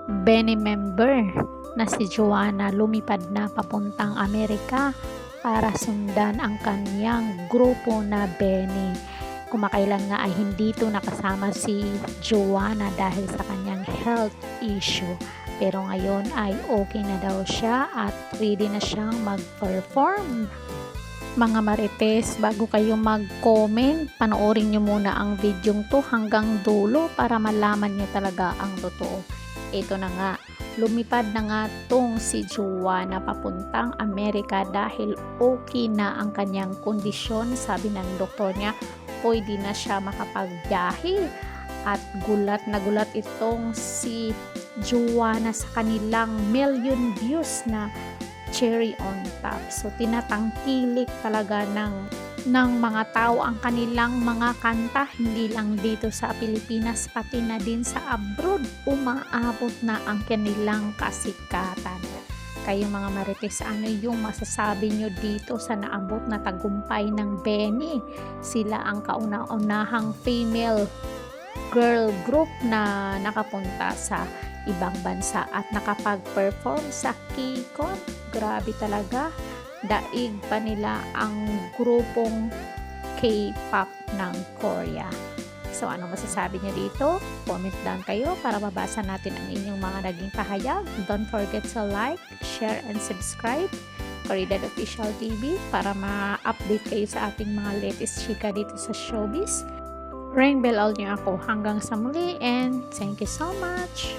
Benny member na si Joanna lumipad na papuntang Amerika para sundan ang kanyang grupo na Benny. Kumakailan nga ay hindi ito nakasama si Joanna dahil sa kanyang health issue. Pero ngayon ay okay na daw siya at ready na siyang mag-perform. Mga marites, bago kayo mag-comment, panoorin nyo muna ang video to hanggang dulo para malaman nyo talaga ang totoo. Ito na nga, lumipad na nga tong si Joanna papuntang Amerika dahil okay na ang kanyang kondisyon. Sabi ng doktor niya, pwede na siya makapagbiyahe. At gulat na gulat itong si Joanna sa kanilang million views na Cherry on Top. So tinatangkilik talaga ng mga tao ang kanilang mga kanta, hindi lang dito sa Pilipinas pati na din sa abroad. Umaabot na ang kanilang kasikatan. Kayo mga marites, ano yung masasabi nyo dito sa naabot na tagumpay ng Benny? Sila ang kauna-unahang female girl group na nakapunta sa ibang bansa at nakapag-perform sa KCON. Grabe talaga, daig pa nila ang grupong K-pop ng Korea. So ano masasabi niyo dito? Comment down kayo para mabasa natin ang inyong mga naging pahayag. Don't forget to like, share, and subscribe Koreedad Official TV para ma-update kayo sa ating mga latest chika dito sa showbiz. Ring bell all niyo ako hanggang sa muli, and thank you so much.